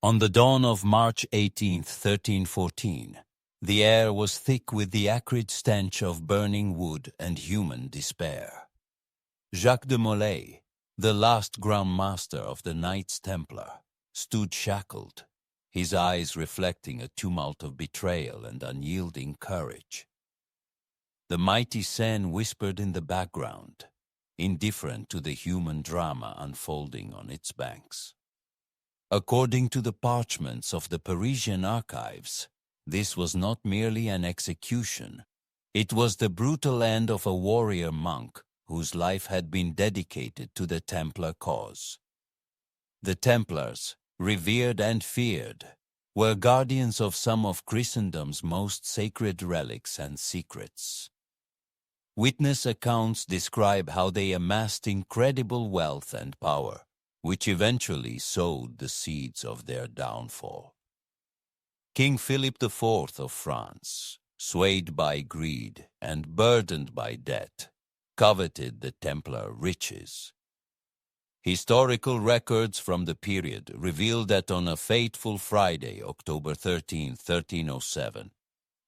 On the dawn of March 18, 1314, the air was thick with the acrid stench of burning wood and human despair. Jacques de Molay, the last grandmaster of the Knights Templar, stood shackled, his eyes reflecting a tumult of betrayal and unyielding courage. The mighty Seine whispered in the background, indifferent to the human drama unfolding on its banks. According to the parchments of the Parisian archives, this was not merely an execution. It was the brutal end of a warrior monk whose life had been dedicated to the Templar cause. The Templars, revered and feared, were guardians of some of Christendom's most sacred relics and secrets. Witness accounts describe how they amassed incredible wealth and power, which eventually sowed the seeds of their downfall. King Philip IV of France, swayed by greed and burdened by debt, coveted the Templar riches. Historical records from the period reveal that on a fateful Friday, October 13, 1307,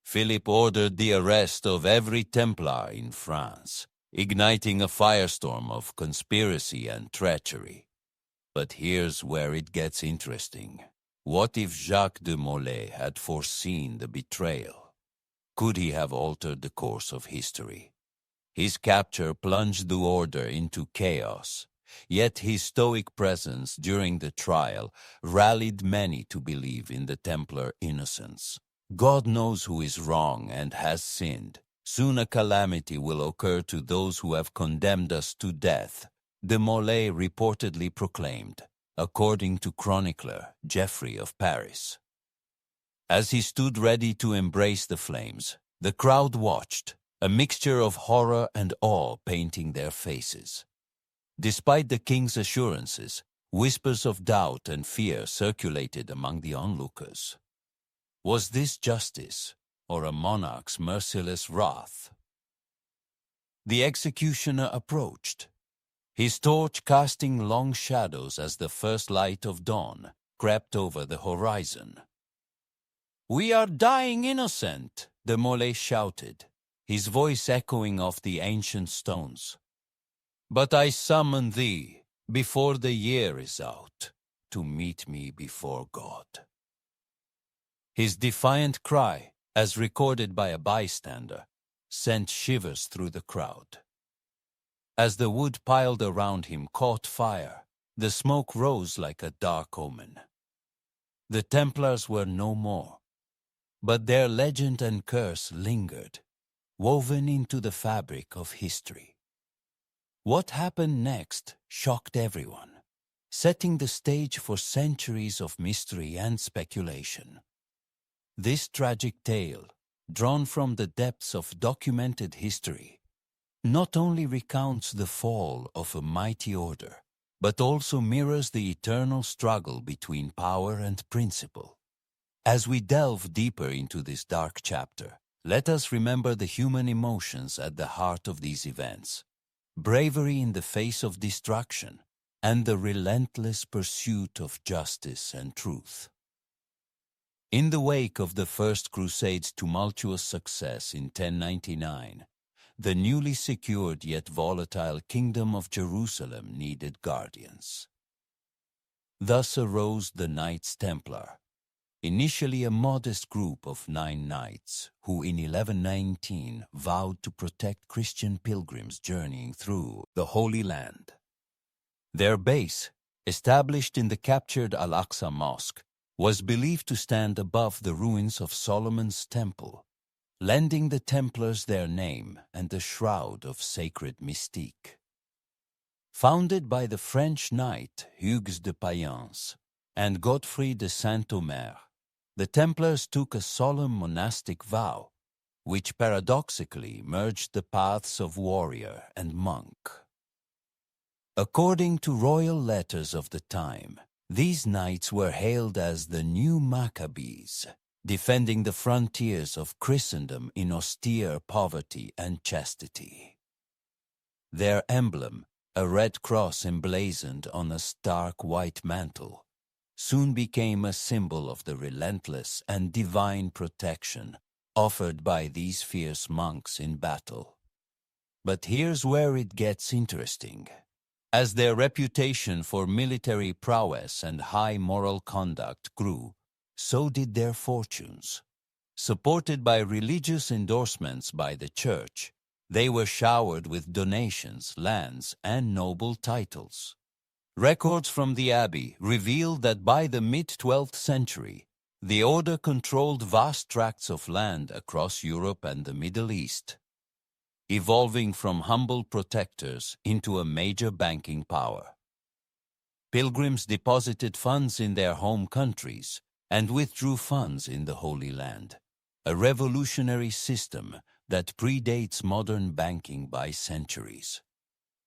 Philip ordered the arrest of every Templar in France, igniting a firestorm of conspiracy and treachery. But here's where it gets interesting. What if Jacques de Molay had foreseen the betrayal? Could he have altered the course of history? His capture plunged the order into chaos, yet his stoic presence during the trial rallied many to believe in the Templar innocence. God knows who is wrong and has sinned. Soon a calamity will occur to those who have condemned us to death, de Molay reportedly proclaimed, according to chronicler Geoffrey of Paris. As he stood ready to embrace the flames, the crowd watched, a mixture of horror and awe painting their faces. Despite the king's assurances, whispers of doubt and fear circulated among the onlookers. Was this justice, or a monarch's merciless wrath? The executioner approached, his torch casting long shadows as the first light of dawn crept over the horizon. "We are dying innocent," de Molay shouted, his voice echoing off the ancient stones. "But I summon thee, before the year is out, to meet me before God." His defiant cry, as recorded by a bystander, sent shivers through the crowd. As the wood piled around him caught fire, the smoke rose like a dark omen. The Templars were no more, but their legend and curse lingered, woven into the fabric of history. What happened next shocked everyone, setting the stage for centuries of mystery and speculation. This tragic tale, drawn from the depths of documented history, not only recounts the fall of a mighty order, but also mirrors the eternal struggle between power and principle. As we delve deeper into this dark chapter, let us remember the human emotions at the heart of these events, bravery in the face of destruction, and the relentless pursuit of justice and truth. In the wake of the First Crusade's tumultuous success in 1099, the newly secured yet volatile Kingdom of Jerusalem needed guardians. Thus arose the Knights Templar, initially a modest group of 9 knights who in 1119 vowed to protect Christian pilgrims journeying through the Holy Land. Their base, established in the captured Al-Aqsa Mosque, was believed to stand above the ruins of Solomon's Temple, lending the Templars their name and a shroud of sacred mystique. Founded by the French knight Hugues de Defiance and Godfrey de Saint-Omer, the Templars took a solemn monastic vow, which paradoxically merged the paths of warrior and monk. According to royal letters of the time, these knights were hailed as the new Maccabees, defending the frontiers of Christendom in austere poverty and chastity. Their emblem, a red cross emblazoned on a stark white mantle, soon became a symbol of the relentless and divine protection offered by these fierce monks in battle. But here's where it gets interesting. As their reputation for military prowess and high moral conduct grew, so did their fortunes. Supported by religious endorsements by the church, they were showered with donations, lands, and noble titles. Records from the abbey reveal that by the mid-12th century, the order controlled vast tracts of land across Europe and the Middle East, evolving from humble protectors into a major banking power. Pilgrims deposited funds in their home countries and withdrew funds in the Holy Land, a revolutionary system that predates modern banking by centuries.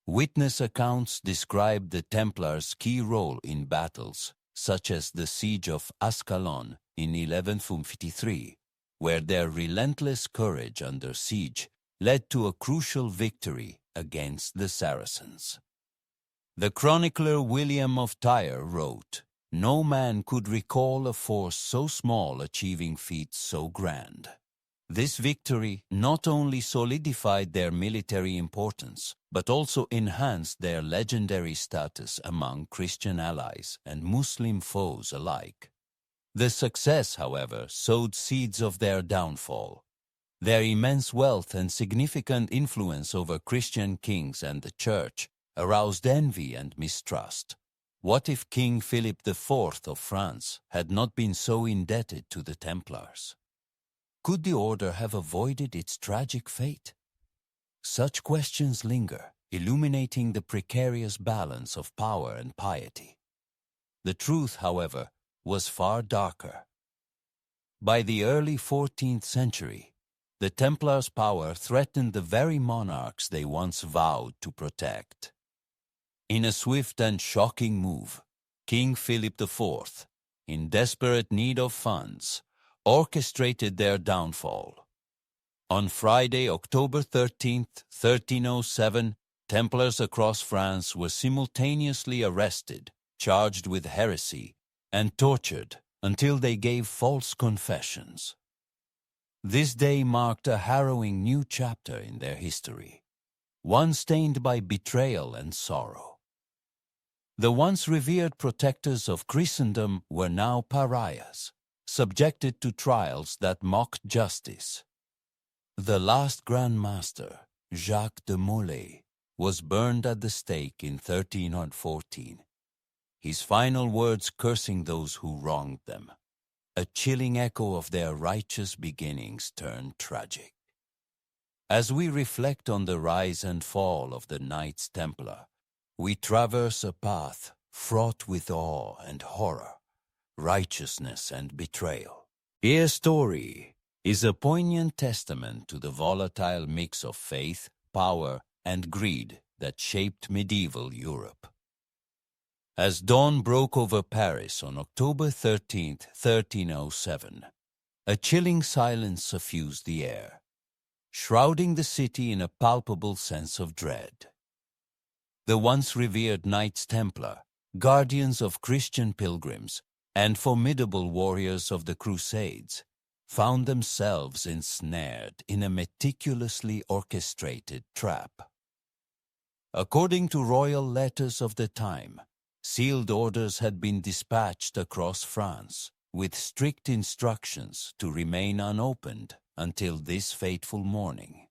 Witness accounts describe the Templars' key role in battles, such as the siege of Ascalon in 1153, where their relentless courage under siege led to a crucial victory against the Saracens. The chronicler William of Tyre wrote, "No man could recall a force so small achieving feats so grand." This victory not only solidified their military importance, but also enhanced their legendary status among Christian allies and Muslim foes alike. The success, however, sowed seeds of their downfall. Their immense wealth and significant influence over Christian kings and the church aroused envy and mistrust. What if King Philip IV of France had not been so indebted to the Templars? Could the order have avoided its tragic fate? Such questions linger, illuminating the precarious balance of power and piety. The truth, however, was far darker. By the early 14th century, the Templars' power threatened the very monarchs they once vowed to protect. In a swift and shocking move, King Philip IV, in desperate need of funds, orchestrated their downfall. On Friday, October 13th, 1307, Templars across France were simultaneously arrested, charged with heresy, and tortured until they gave false confessions. This day marked a harrowing new chapter in their history, one stained by betrayal and sorrow. The once revered protectors of Christendom were now pariahs, subjected to trials that mocked justice. The last grandmaster, Jacques de Molay, was burned at the stake in 1314, his final words cursing those who wronged them. A chilling echo of their righteous beginnings turned tragic. As we reflect on the rise and fall of the Knights Templar, we traverse a path fraught with awe and horror, righteousness and betrayal. Their story is a poignant testament to the volatile mix of faith, power, and greed that shaped medieval Europe. As dawn broke over Paris on October 13, 1307, a chilling silence suffused the air, shrouding the city in a palpable sense of dread. The once revered Knights Templar, guardians of Christian pilgrims, and formidable warriors of the Crusades, found themselves ensnared in a meticulously orchestrated trap. According to royal letters of the time, sealed orders had been dispatched across France, with strict instructions to remain unopened until this fateful morning.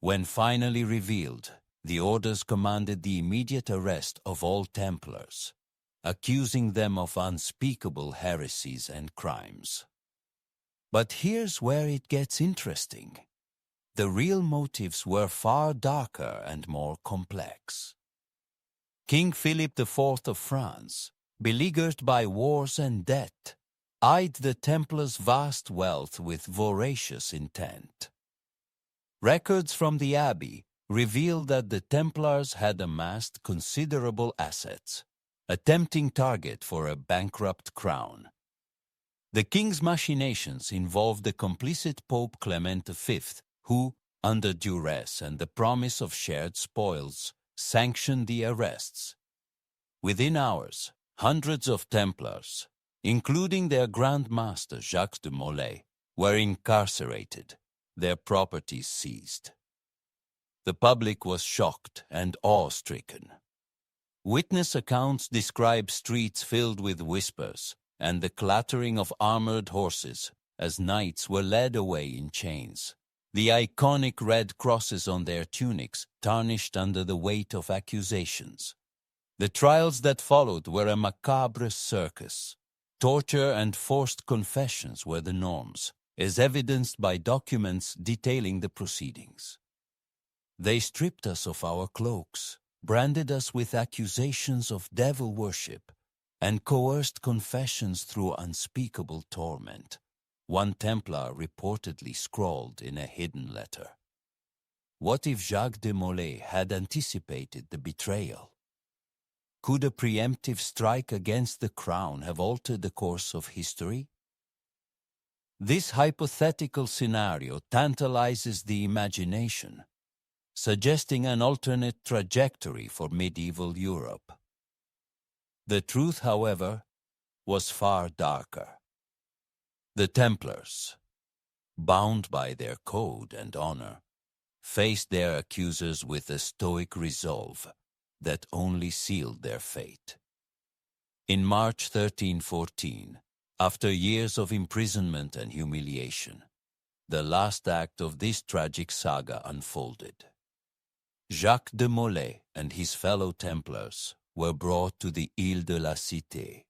When finally revealed, the orders commanded the immediate arrest of all Templars, accusing them of unspeakable heresies and crimes. But here's where it gets interesting. The real motives were far darker and more complex. King Philip IV of France, beleaguered by wars and debt, eyed the Templars' vast wealth with voracious intent. Records from the abbey reveal that the Templars had amassed considerable assets, a tempting target for a bankrupt crown. The king's machinations involved the complicit Pope Clement V, who, under duress and the promise of shared spoils, sanctioned the arrests. Within hours, Hundreds of Templars, including their grandmaster Jacques de Molay, were incarcerated, their properties seized. The public was shocked and awe-stricken. Witness accounts describe streets filled with whispers and the clattering of armored horses as knights were led away in chains. The iconic red crosses on their tunics tarnished under the weight of accusations. The trials that followed were a macabre circus. Torture and forced confessions were the norms, as evidenced by documents detailing the proceedings. They stripped us of our cloaks, branded us with accusations of devil worship, and coerced confessions through unspeakable torment, one Templar reportedly scrawled in a hidden letter. What if Jacques de Molay had anticipated the betrayal? Could a preemptive strike against the crown have altered the course of history? This hypothetical scenario tantalizes the imagination, suggesting an alternate trajectory for medieval Europe. The truth, however, was far darker. The Templars, bound by their code and honor, faced their accusers with a stoic resolve that only sealed their fate. In March 1314, after years of imprisonment and humiliation, the last act of this tragic saga unfolded. Jacques de Molay and his fellow Templars were brought to the Ile de la Cité.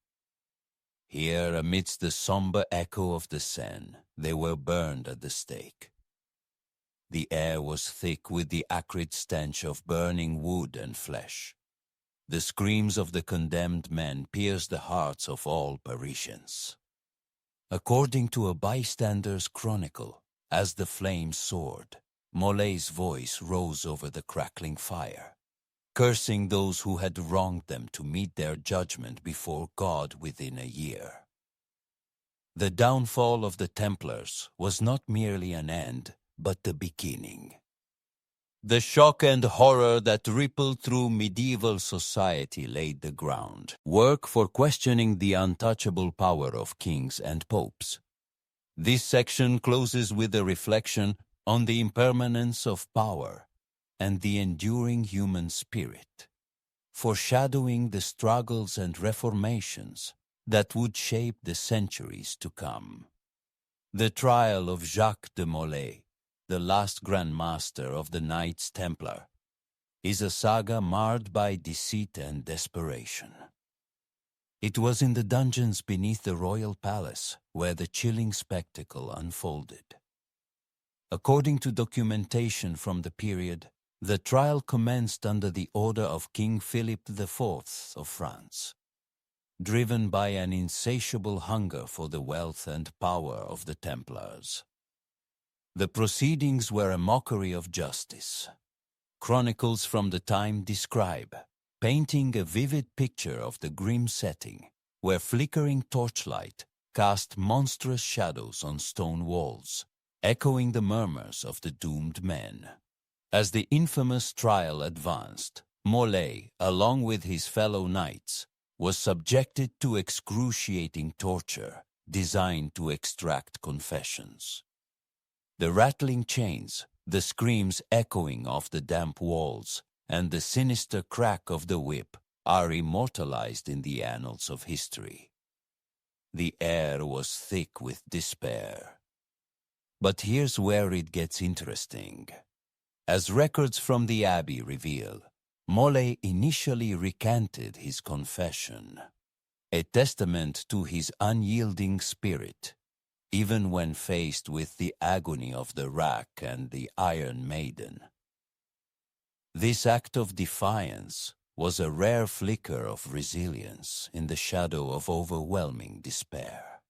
Here, amidst the somber echo of the Seine, they were burned at the stake. The air was thick with the acrid stench of burning wood and flesh. The screams of the condemned men pierced the hearts of all Parisians. According to a bystander's chronicle, as the flames soared, Molay's voice rose over the crackling fire, cursing those who had wronged them to meet their judgment before God within a year. The downfall of the Templars was not merely an end, but the beginning. The shock and horror that rippled through medieval society laid the ground work for questioning the untouchable power of kings and popes. This section closes with a reflection on the impermanence of power and the enduring human spirit, foreshadowing the struggles and reformations that would shape the centuries to come. The trial of Jacques de Molay, the last grandmaster of the Knights Templar, is a saga marred by deceit and desperation. It was in the dungeons beneath the royal palace where the chilling spectacle unfolded. According to documentation from the period, the trial commenced under the order of King Philip IV of France, driven by an insatiable hunger for the wealth and power of the Templars. The proceedings were a mockery of justice. Chronicles from the time describe, painting a vivid picture of the grim setting, where flickering torchlight cast monstrous shadows on stone walls, echoing the murmurs of the doomed men. As the infamous trial advanced, Molay, along with his fellow knights, was subjected to excruciating torture designed to extract confessions. The rattling chains, the screams echoing off the damp walls, and the sinister crack of the whip are immortalized in the annals of history. The air was thick with despair. But here's where it gets interesting. As records from the Abbey reveal, Molay initially recanted his confession, a testament to his unyielding spirit, even when faced with the agony of the rack and the Iron Maiden. This act of defiance was a rare flicker of resilience in the shadow of overwhelming despair.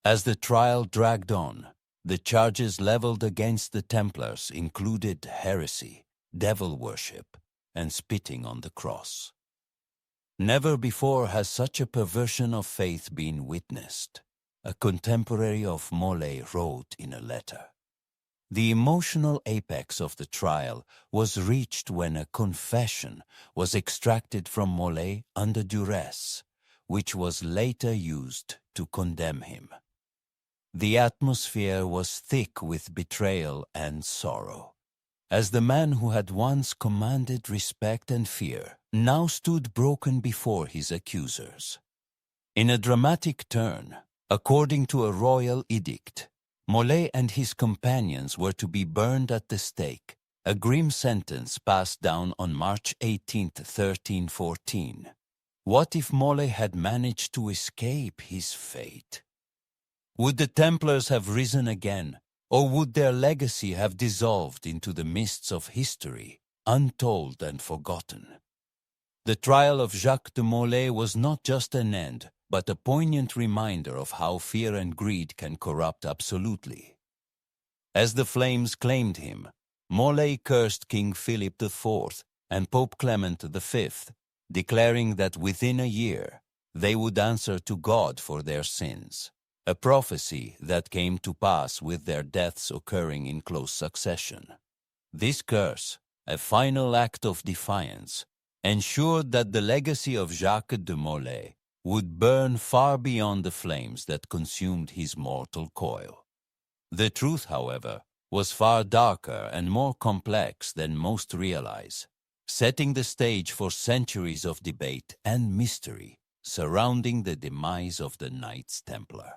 As the trial dragged on, the charges leveled against the Templars included heresy, devil worship, and spitting on the cross. Never before has such a perversion of faith been witnessed, a contemporary of Molay wrote in a letter. The emotional apex of the trial was reached when a confession was extracted from Molay under duress, which was later used to condemn him. The atmosphere was thick with betrayal and sorrow, as the man who had once commanded respect and fear now stood broken before his accusers. In a dramatic turn, according to a royal edict, Molay and his companions were to be burned at the stake, a grim sentence passed down on March 18, 1314. What if Molay had managed to escape his fate? Would the Templars have risen again, or would their legacy have dissolved into the mists of history, untold and forgotten? The trial of Jacques de Molay was not just an end, but a poignant reminder of how fear and greed can corrupt absolutely. As the flames claimed him, Molay cursed King Philip IV and Pope Clement V, declaring that within a year they would answer to God for their sins, a prophecy that came to pass with their deaths occurring in close succession. This curse, a final act of defiance, ensured that the legacy of Jacques de Molay would burn far beyond the flames that consumed his mortal coil. The truth, however, was far darker and more complex than most realize, setting the stage for centuries of debate and mystery surrounding the demise of the Knights Templar.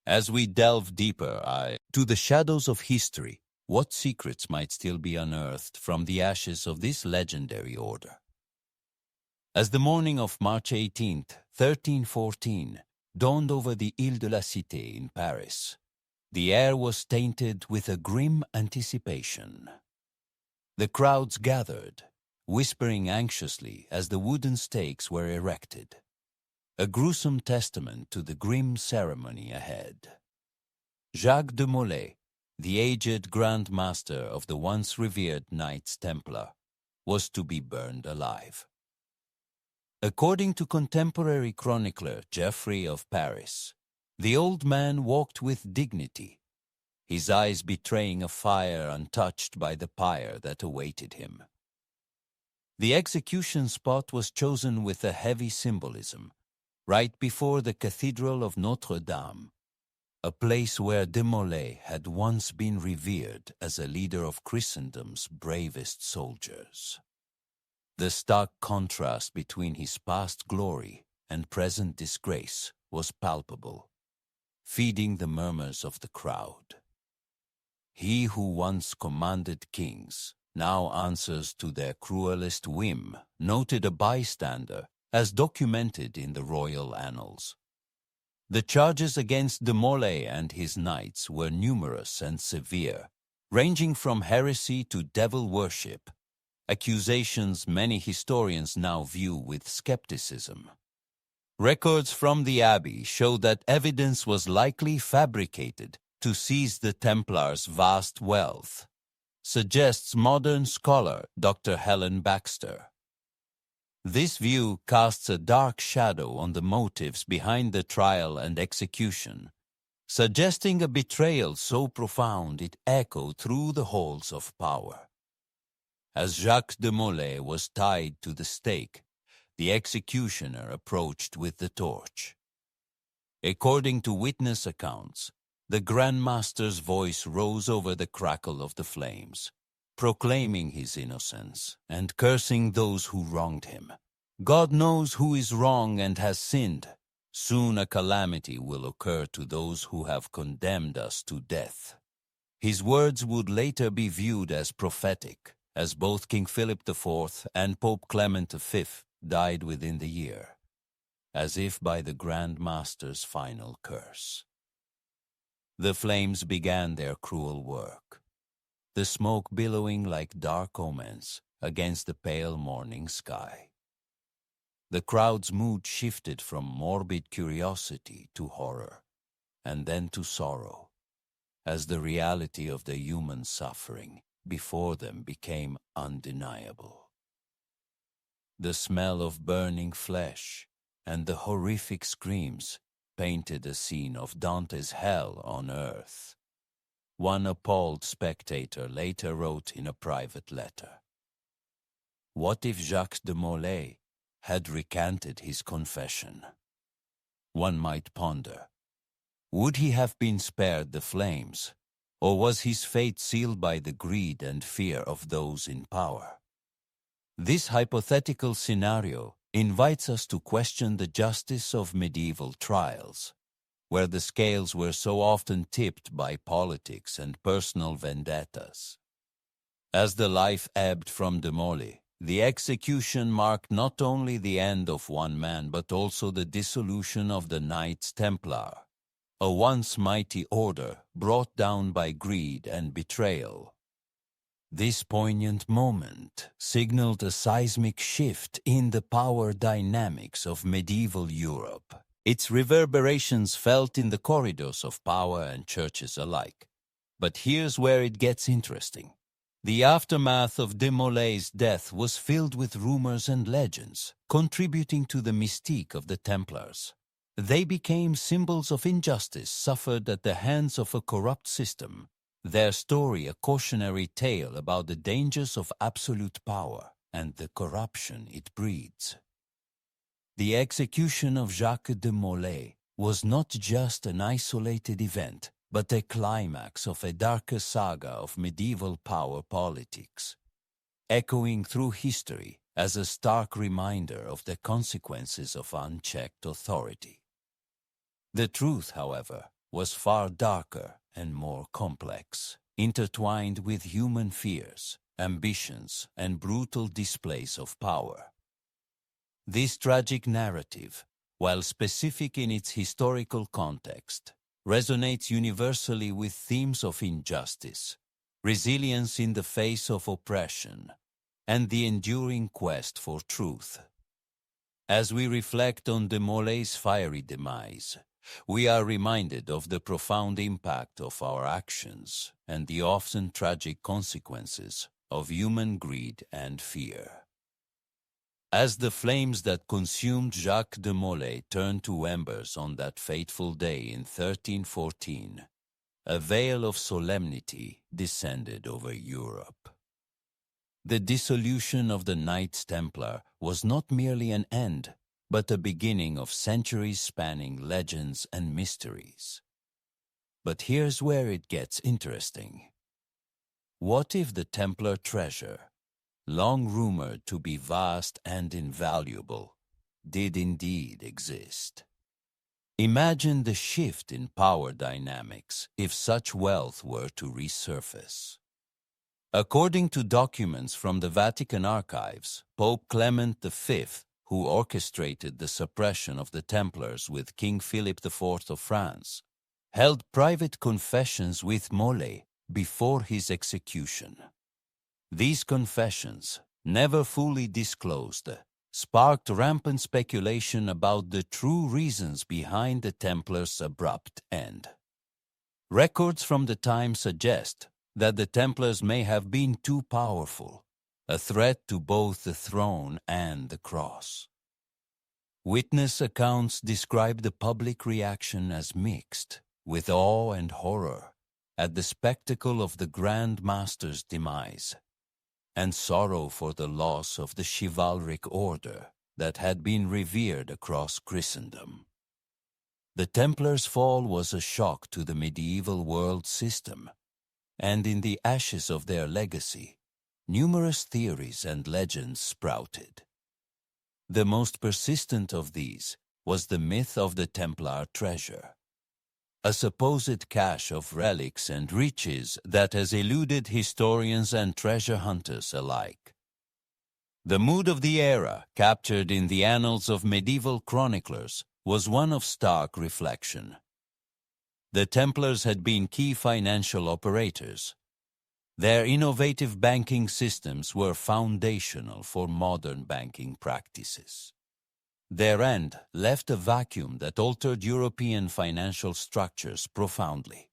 As we delve deeper to the shadows of history, what secrets might still be unearthed from the ashes of this legendary order? As the morning of March 18, 1314, dawned over the Ile de la Cité in Paris, the air was tainted with a grim anticipation. The crowds gathered, whispering anxiously as the wooden stakes were erected, a gruesome testament to the grim ceremony ahead. Jacques de Molay, the aged grandmaster of the once revered Knights Templar, was to be burned alive. According to contemporary chronicler Geoffrey of Paris, the old man walked with dignity, his eyes betraying a fire untouched by the pyre that awaited him. The execution spot was chosen with a heavy symbolism, right before the Cathedral of Notre Dame, a place where de Molay had once been revered as a leader of Christendom's bravest soldiers. The stark contrast between his past glory and present disgrace was palpable, feeding the murmurs of the crowd. He who once commanded kings now answers to their cruelest whim, noted a bystander, as documented in the royal annals. The charges against de Molay and his knights were numerous and severe, ranging from heresy to devil worship, accusations many historians now view with skepticism. Records from the Abbey show that evidence was likely fabricated to seize the Templars' vast wealth, suggests modern scholar Dr. Helen Baxter. This view casts a dark shadow on the motives behind the trial and execution, suggesting a betrayal so profound it echoed through the halls of power. As Jacques de Molay was tied to the stake, the executioner approached with the torch. According to witness accounts, the grandmaster's voice rose over the crackle of the flames, proclaiming his innocence and cursing those who wronged him. God knows who is wrong and has sinned. Soon a calamity will occur to those who have condemned us to death. His words would later be viewed as prophetic, as both King Philip IV and Pope Clement V died within the year, as if by the Grand Master's final curse. The flames began their cruel work, the smoke billowing like dark omens against the pale morning sky. The crowd's mood shifted from morbid curiosity to horror, and then to sorrow, as the reality of the human suffering before them became undeniable. The smell of burning flesh and the horrific screams painted a scene of Dante's hell on earth. one appalled spectator later wrote in a private letter. What if Jacques de Molay had recanted his confession? One might ponder. Would he have been spared the flames, or was his fate sealed by the greed and fear of those in power? This hypothetical scenario invites us to question the justice of medieval trials, where the scales were so often tipped by politics and personal vendettas. As the life ebbed from de Molay, the execution marked not only the end of one man but also the dissolution of the Knights Templar, a once mighty order brought down by greed and betrayal. This poignant moment signaled a seismic shift in the power dynamics of medieval Europe, its reverberations felt in the corridors of power and churches alike. But here's where it gets interesting. The aftermath of de Molay's death was filled with rumors and legends, contributing to the mystique of the Templars. They became symbols of injustice suffered at the hands of a corrupt system, their story a cautionary tale about the dangers of absolute power and the corruption it breeds. The execution of Jacques de Molay was not just an isolated event, but a climax of a darker saga of medieval power politics, echoing through history as a stark reminder of the consequences of unchecked authority. The truth, however, was far darker and more complex, intertwined with human fears, ambitions, and brutal displays of power. This tragic narrative, while specific in its historical context, resonates universally with themes of injustice, resilience in the face of oppression, and the enduring quest for truth. As we reflect on de Molay's fiery demise, we are reminded of the profound impact of our actions and the often tragic consequences of human greed and fear. As the flames that consumed Jacques de Molay turned to embers on that fateful day in 1314, a veil of solemnity descended over Europe. The dissolution of the Knights Templar was not merely an end, but a beginning of centuries-spanning legends and mysteries. But here's where it gets interesting. What if the Templar treasure, long rumored to be vast and invaluable, did indeed exist? Imagine the shift in power dynamics if such wealth were to resurface. According to documents from the Vatican archives, Pope Clement V, who orchestrated the suppression of the Templars with King Philip IV of France, held private confessions with Molay before his execution. These confessions, never fully disclosed, sparked rampant speculation about the true reasons behind the Templars' abrupt end. Records from the time suggest that the Templars may have been too powerful, a threat to both the throne and the cross. Witness accounts describe the public reaction as mixed, with awe and horror at the spectacle of the grandmaster's demise, and sorrow for the loss of the chivalric order that had been revered across Christendom. The Templars' fall was a shock to the medieval world system, and in the ashes of their legacy, numerous theories and legends sprouted. The most persistent of these was the myth of the Templar treasure, a supposed cache of relics and riches that has eluded historians and treasure hunters alike. The mood of the era, captured in the annals of medieval chroniclers, was one of stark reflection. The Templars had been key financial operators. Their innovative banking systems were foundational for modern banking practices. Their end left a vacuum that altered European financial structures profoundly.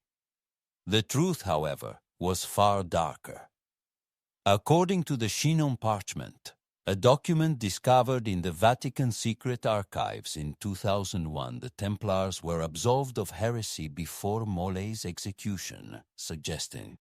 The truth, however, was far darker. According to the Chinon parchment, A document discovered in the Vatican secret archives in 2001, the Templars were absolved of heresy before Molay's execution, suggesting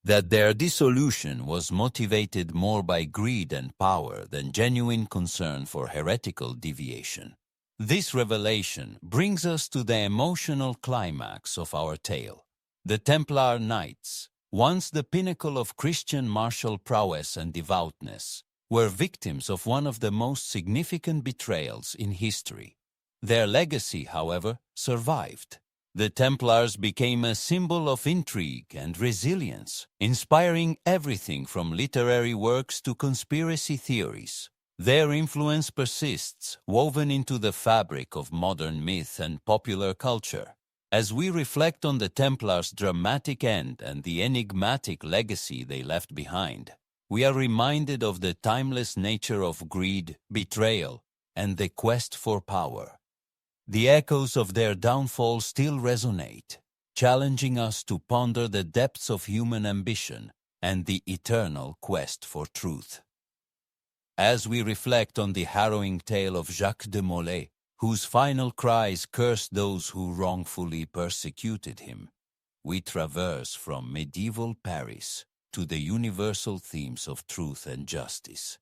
that their dissolution was motivated more by greed and power than genuine concern for heretical deviation. This revelation brings us to the emotional climax of our tale. The Templar Knights, once the pinnacle of Christian martial prowess and devoutness, were victims of one of the most significant betrayals in history. Their legacy, however, survived. The Templars became a symbol of intrigue and resilience, inspiring everything from literary works to conspiracy theories. Their influence persists, woven into the fabric of modern myth and popular culture. As we reflect on the Templars' dramatic end and the enigmatic legacy they left behind, we are reminded of the timeless nature of greed, betrayal, and the quest for power. The echoes of their downfall still resonate, challenging us to ponder the depths of human ambition and the eternal quest for truth. As we reflect on the harrowing tale of Jacques de Molay, whose final cries cursed those who wrongfully persecuted him, we traverse from medieval Paris to the universal themes of truth and justice.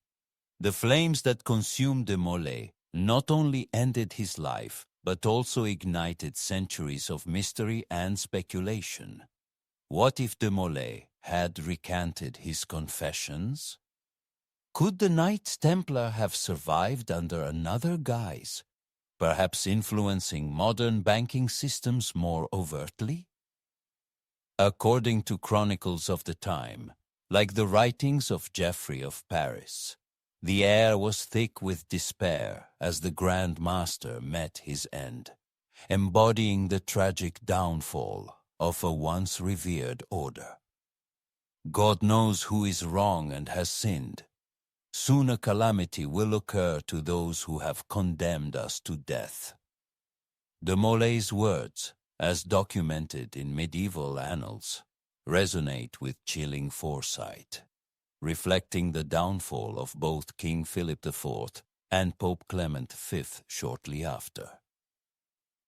The flames that consumed de Molay not only ended his life, but also ignited centuries of mystery and speculation. What if de Molay had recanted his confessions? Could the Knights Templar have survived under another guise, perhaps influencing modern banking systems more overtly? According to chronicles of the time, like the writings of Geoffrey of Paris, the air was thick with despair as the grandmaster met his end, embodying the tragic downfall of a once revered order. God knows who is wrong and has sinned. Soon a calamity will occur to those who have condemned us to death. De Molay's words, as documented in medieval annals, resonate with chilling foresight, reflecting the downfall of both King Philip IV and Pope Clement V shortly after.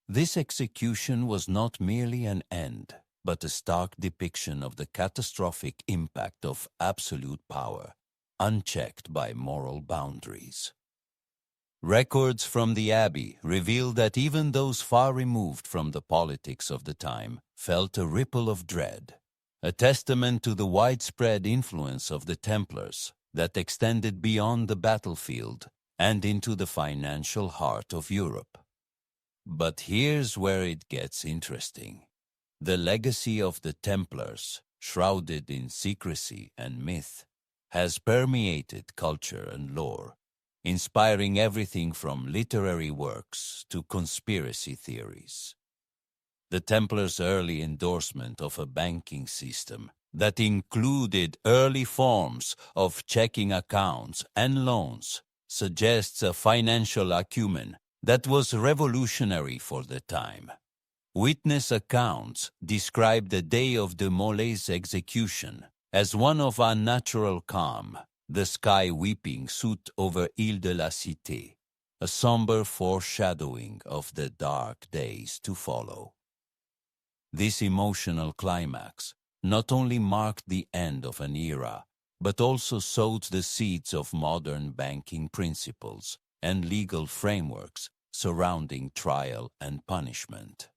This execution was not merely an end, but a stark depiction of the catastrophic impact of absolute power, unchecked by moral boundaries. Records from the Abbey reveal that even those far removed from the politics of the time felt a ripple of dread, a testament to the widespread influence of the Templars that extended beyond the battlefield and into the financial heart of Europe. But here's where it gets interesting. The legacy of the Templars, shrouded in secrecy and myth, has permeated culture and lore, inspiring everything from literary works to conspiracy theories. The Templars' early endorsement of a banking system that included early forms of checking accounts and loans suggests a financial acumen that was revolutionary for the time. Witness accounts describe the day of de Molay's execution as one of unnatural calm, the sky weeping soot over Ile de la Cité, a somber foreshadowing of the dark days to follow. This emotional climax not only marked the end of an era, but also sowed the seeds of modern banking principles and legal frameworks surrounding trial and punishment.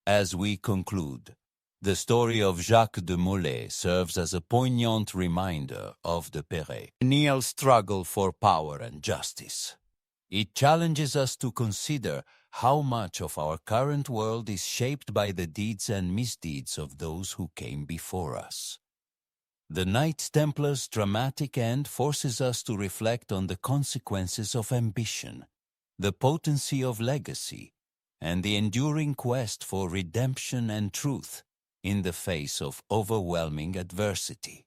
As we conclude, the story of Jacques de Molay serves as a poignant reminder of the perennial struggle for power and justice. It challenges us to consider how much of our current world is shaped by the deeds and misdeeds of those who came before us. The Knights Templar's dramatic end forces us to reflect on the consequences of ambition, the potency of legacy, and the enduring quest for redemption and truth in the face of overwhelming adversity.